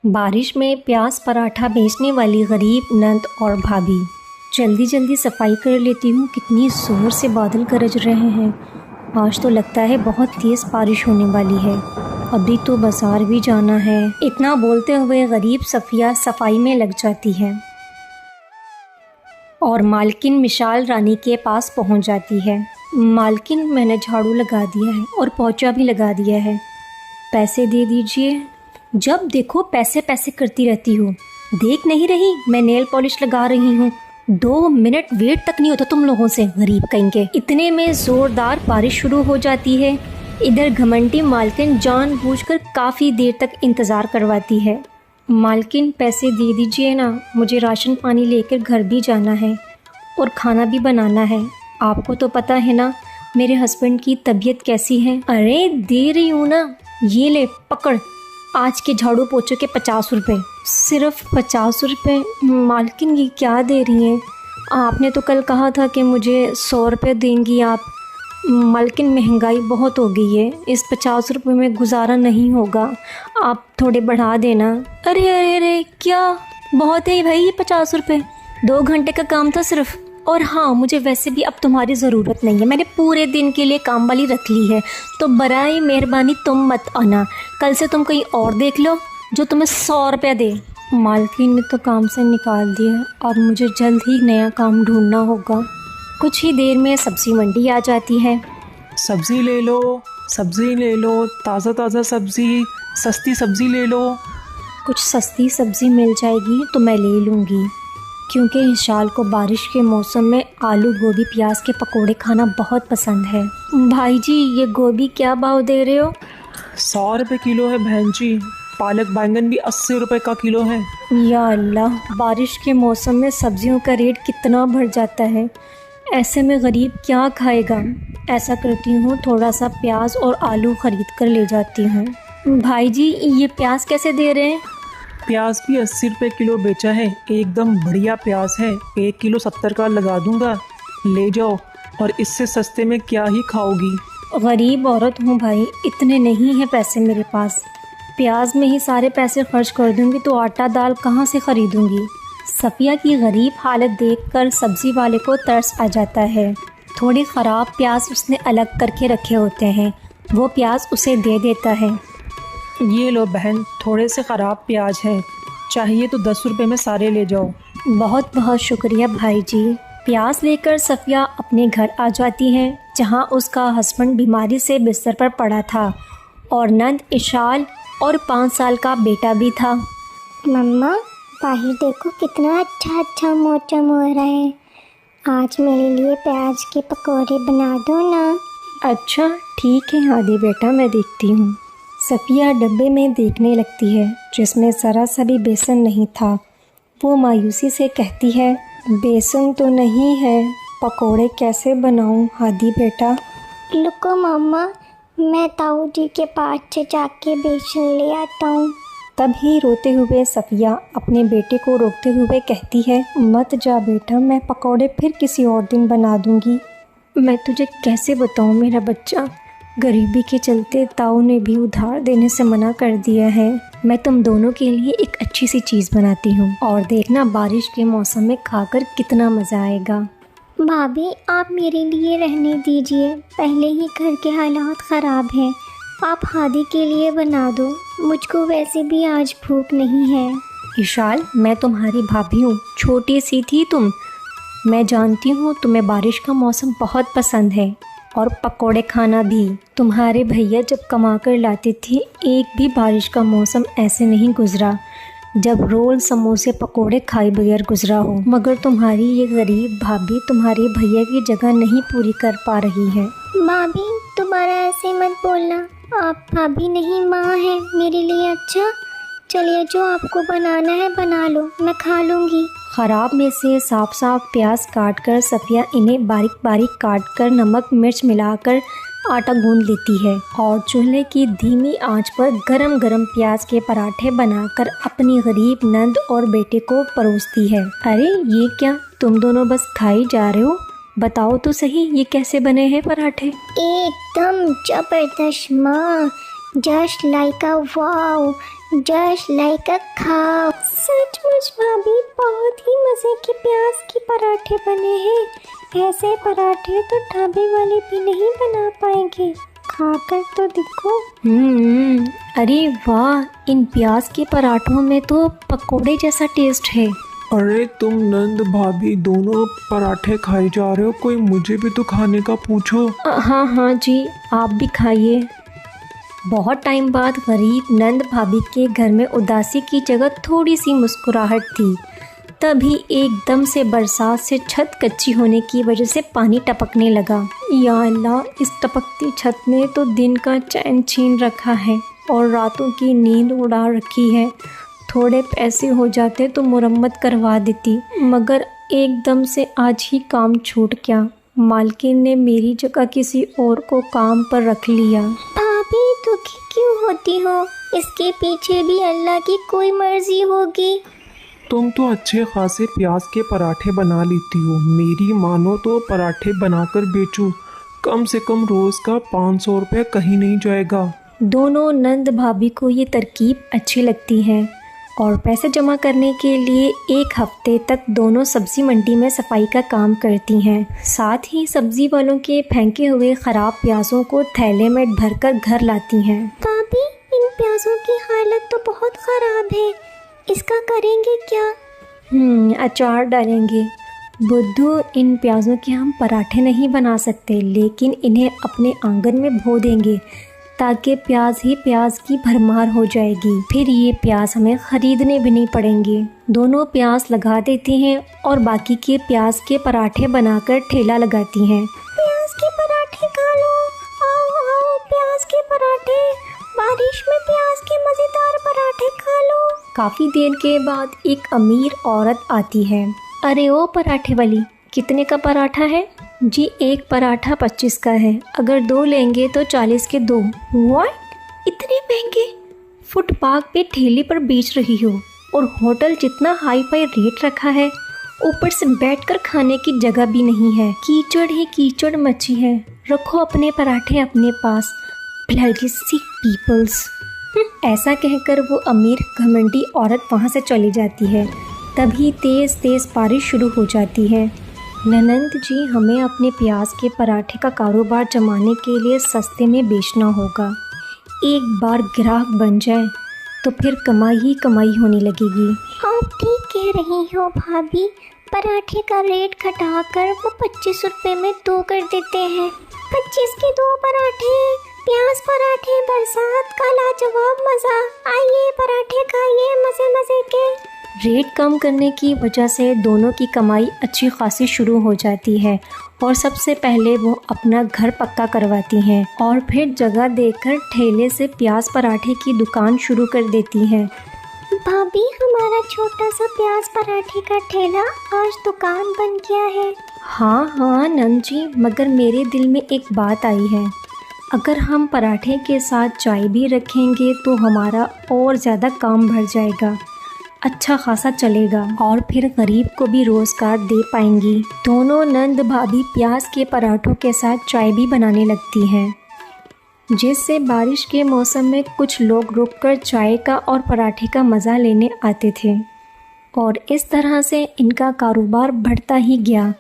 बारिश में प्याज पराठा बेचने वाली गरीब नंद और भाभी। जल्दी जल्दी सफाई कर लेती हूँ, कितनी ज़ोर से बादल गरज रहे हैं। आज तो लगता है बहुत तेज़ बारिश होने वाली है। अभी तो बाज़ार भी जाना है। इतना बोलते हुए गरीब सफ़िया सफाई में लग जाती है और मालकिन मिशाल रानी के पास पहुंच जाती है। मालकिन, मैंने झाड़ू लगा दिया है और पोंछा भी लगा दिया है, पैसे दे दीजिए। जब देखो पैसे पैसे करती रहती हो, देख नहीं रही मैं नेल पॉलिश लगा रही हूँ। 2 मिनट वेट तक नहीं होता तुम लोगों से, गरीब कहीं के। इतने में ज़ोरदार बारिश शुरू हो जाती है। इधर घमंडी मालकिन जानबूझकर काफ़ी देर तक इंतज़ार करवाती है। मालकिन, पैसे दे दीजिए ना, मुझे राशन पानी लेकर घर भी जाना है और खाना भी बनाना है। आपको तो पता है ना मेरे हस्बैंड की तबीयत कैसी है। अरे दे रही हूँ ना, ये ले पकड़, आज के झाड़ू पोछे के 50 रुपये। सिर्फ 50 रुपये? मालकिन ये क्या दे रही हैं? आपने तो कल कहा था कि मुझे 100 रुपये देंगी आप। मालकिन, महंगाई बहुत हो गई है, इस 50 रुपये में गुजारा नहीं होगा, आप थोड़े बढ़ा देना। अरे अरे अरे, क्या बहुत है भाई ये 50 रुपये? 2 घंटे का काम था सिर्फ। और हाँ, मुझे वैसे भी अब तुम्हारी ज़रूरत नहीं है, मैंने पूरे दिन के लिए काम वाली रख ली है, तो बराए मेहरबानी तुम मत आना। कल से तुम कहीं और देख लो जो तुम्हें 100 रुपया दे। मालकिन ने तो काम से निकाल दिया, अब मुझे जल्द ही नया काम ढूंढना होगा। कुछ ही देर में सब्ज़ी मंडी आ जाती है। सब्ज़ी ले लो, सब्ज़ी ले लो, ताज़ा ताज़ा सब्ज़ी, सस्ती सब्ज़ी ले लो। कुछ सस्ती सब्ज़ी मिल जाएगी तो मैं ले लूँगी, क्योंकि हिशाल को बारिश के मौसम में आलू गोभी प्याज के पकोड़े खाना बहुत पसंद है। भाई जी, ये गोभी क्या भाव दे रहे हो? 100 रुपये किलो है बहन जी। पालक बैंगन भी 80 रुपये का किलो है। या अल्लाह, बारिश के मौसम में सब्जियों का रेट कितना बढ़ जाता है, ऐसे में गरीब क्या खाएगा। ऐसा करती हूँ, थोड़ा सा प्याज और आलू ख़रीद कर ले जाती हूँ। भाई जी, ये प्याज कैसे दे रहे हैं? प्याज भी 80 रुपये किलो बेचा है, एकदम बढ़िया प्याज है। 1 किलो 70 का लगा दूंगा, ले जाओ। और इससे सस्ते में क्या ही खाओगी। गरीब औरत हूँ भाई, इतने नहीं हैं पैसे मेरे पास। प्याज में ही सारे पैसे खर्च कर दूंगी तो आटा दाल कहाँ से ख़रीदूंगी। सफ़िया की गरीब हालत देखकर सब्ज़ी वाले को तरस आ जाता है। थोड़े ख़राब प्याज उसने अलग करके रखे होते हैं, वो प्याज उसे दे देता है। ये लो बहन, थोड़े से ख़राब प्याज हैं, चाहिए तो 10 रुपये में सारे ले जाओ। बहुत बहुत शुक्रिया भाई जी। प्याज लेकर सफ़िया अपने घर आ जाती है, जहाँ उसका हस्बैंड बीमारी से बिस्तर पर पड़ा था और नंद, इशाल और 5 साल का बेटा भी था। मम्मा, बाहर देखो कितना अच्छा अच्छा मौसम हो रहा है, आज मेरे लिए प्याज के पकोड़े बना दो ना। अच्छा ठीक है आदि बेटा, मैं देखती हूँ। सफ़िया डब्बे में देखने लगती है जिसमें ज़रा सा भी बेसन नहीं था। वो मायूसी से कहती है, बेसन तो नहीं है, पकोड़े कैसे बनाऊँ आदि बेटा? रुको मम्मा, मैं ताऊ जी के पास से जाके बेसन ले आता हूँ। तभी रोते हुए सफ़िया अपने बेटे को रोकते हुए कहती है, मत जा बेटा, मैं पकोड़े फिर किसी और दिन बना दूँगी। मैं तुझे कैसे बताऊँ मेरा बच्चा, गरीबी के चलते ताऊ ने भी उधार देने से मना कर दिया है। मैं तुम दोनों के लिए एक अच्छी सी चीज़ बनाती हूँ और देखना बारिश के मौसम में खाकर कितना मज़ा आएगा। भाभी, आप मेरे लिए रहने दीजिए, पहले ही घर के हालात ख़राब हैं, आप हादी के लिए बना दो, मुझको वैसे भी आज भूख नहीं है। इशाल, मैं तुम्हारी भाभी हूँ, छोटी सी थी तुम। मैं जानती हूँ तुम्हें बारिश का मौसम बहुत पसंद है और पकोड़े खाना भी। तुम्हारे भैया जब कमा कर लाते थे, एक भी बारिश का मौसम ऐसे नहीं गुजरा जब रोल समोसे पकोड़े खाए बगैर गुजरा हो। मगर तुम्हारी ये गरीब भाभी तुम्हारे भैया की जगह नहीं पूरी कर पा रही है। भाभी, तुम्हारा ऐसे मत बोलना, आप भाभी नहीं माँ हैं मेरे लिए। अच्छा चलिए, जो आपको बनाना है बना लो, मैं खा लूँगी। ख़राब में से साफ साफ प्याज काट कर सफ़िया इन्हें बारीक बारीक काट कर नमक मिर्च मिलाकर आटा गूंद लेती है और चूल्हे की धीमी आंच पर गरम गरम प्याज के पराठे बनाकर अपनी गरीब नंद और बेटे को परोसती है। अरे ये क्या, तुम दोनों बस खाई जा रहे हो, बताओ तो सही ये कैसे बने हैं पराठे। एकदम जबरदस्त माँ, just like a wow, just like अ खाओ। सचमुच भाभी बहुत ही मज़े के प्याज के पराठे बने हैं। ऐसे पराठे तो ढाबे वाले भी नहीं बना पाएंगे, खाकर तो देखो। अरे वाह, इन प्याज के पराठों में तो पकोड़े जैसा टेस्ट है। अरे तुम नंद भाभी दोनों पराठे खाए जा रहे हो, कोई मुझे भी तो खाने का पूछो। हाँ हाँ जी, आप भी खाइए। बहुत टाइम बाद गरीब नंद भाभी के घर में उदासी की जगह थोड़ी सी मुस्कुराहट थी। तभी एकदम से बरसात से छत कच्ची होने की वजह से पानी टपकने लगा। या अल्लाह, इस टपकती छत ने तो दिन का चैन छीन रखा है और रातों की नींद उड़ा रखी है। थोड़े पैसे हो जाते तो मुरम्मत करवा देती, मगर एकदम से आज ही काम छूट गया। मालकिन ने मेरी जगह किसी और को काम पर रख लिया। भाभी दुखी क्यों होती हो? इसके पीछे भी अल्लाह की कोई मर्जी होगी। तुम तो अच्छे खासे प्याज के पराठे बना लेती हो, मेरी मानो तो पराठे बनाकर बेचूं, कम से कम रोज़ का 500 रुपये कहीं नहीं जाएगा। दोनों नंद भाभी को ये तरकीब अच्छी लगती है और पैसे जमा करने के लिए एक हफ्ते तक दोनों सब्जी मंडी में सफाई का काम करती हैं। साथ ही सब्जी वालों के फेंके हुए ख़राब प्याज़ों को थैले में भरकर घर लाती हैं। भाभी इन प्याज़ों की हालत तो बहुत ख़राब है, इसका करेंगे क्या? अचार डालेंगे। बुद्धू, इन प्याज़ों के हम पराठे नहीं बना सकते, लेकिन इन्हें अपने आंगन में बो देंगे ताकि प्याज ही प्याज की भरमार हो जाएगी। फिर ये प्याज हमें ख़रीदने भी नहीं पड़ेंगे। दोनों प्याज लगा देती हैं और बाकी के प्याज के पराठे बनाकर ठेला लगाती हैं। प्याज के पराठे खा लो, आओ आओ प्याज के पराठे, बारिश में प्याज के मज़ेदार पराठे खा लो। काफ़ी देर के बाद एक अमीर औरत आती है। अरे ओ पराठे वाली, कितने का पराठा है? जी, एक पराठा 25 का है, अगर 2 लेंगे तो 40 के 2। व्हाट, इतने महंगे? फुटपाथ पे ठेले पर बेच रही हो और होटल जितना हाई फाई रेट रखा है, ऊपर से बैठकर खाने की जगह भी नहीं है। कीचड़ ही कीचड़ मची है। रखो अपने पराठे अपने पास, ब्लडी सिक पीपल्स। ऐसा कहकर वो अमीर घमंडी औरत वहाँ से चली जाती है। तभी तेज़ तेज़ बारिश शुरू हो जाती है। ननंद जी, हमें अपने प्याज के पराठे का कारोबार जमाने के लिए सस्ते में बेचना होगा। एक बार ग्राहक बन जाए तो फिर कमाई ही कमाई होने लगेगी। आप ठीक कह रही हो भाभी, पराठे का रेट घटाकर वो 25 रुपये में 2 कर देते हैं। 25 के 2 पराठे, प्याज पराठे, बरसात का लाजवाब मज़ा। आइए पराठे खाइए मज़े मज़े के। रेट कम करने की वजह से दोनों की कमाई अच्छी खासी शुरू हो जाती है और सबसे पहले वो अपना घर पक्का करवाती हैं और फिर जगह देखकर ठेले से प्याज पराठे की दुकान शुरू कर देती हैं। भाभी हमारा छोटा सा प्याज पराठे का ठेला आज दुकान बन गया है। हाँ नंद जी, मगर मेरे दिल में एक बात आई है। अगर हम पराठे के साथ चाय भी रखेंगे तो हमारा और ज़्यादा काम बढ़ जाएगा, अच्छा खासा चलेगा और फिर गरीब को भी रोज़गार दे पाएंगी। दोनों नंद भाभी प्याज के पराठों के साथ चाय भी बनाने लगती हैं, जिससे बारिश के मौसम में कुछ लोग रुककर चाय का और पराठे का मज़ा लेने आते थे और इस तरह से इनका कारोबार बढ़ता ही गया।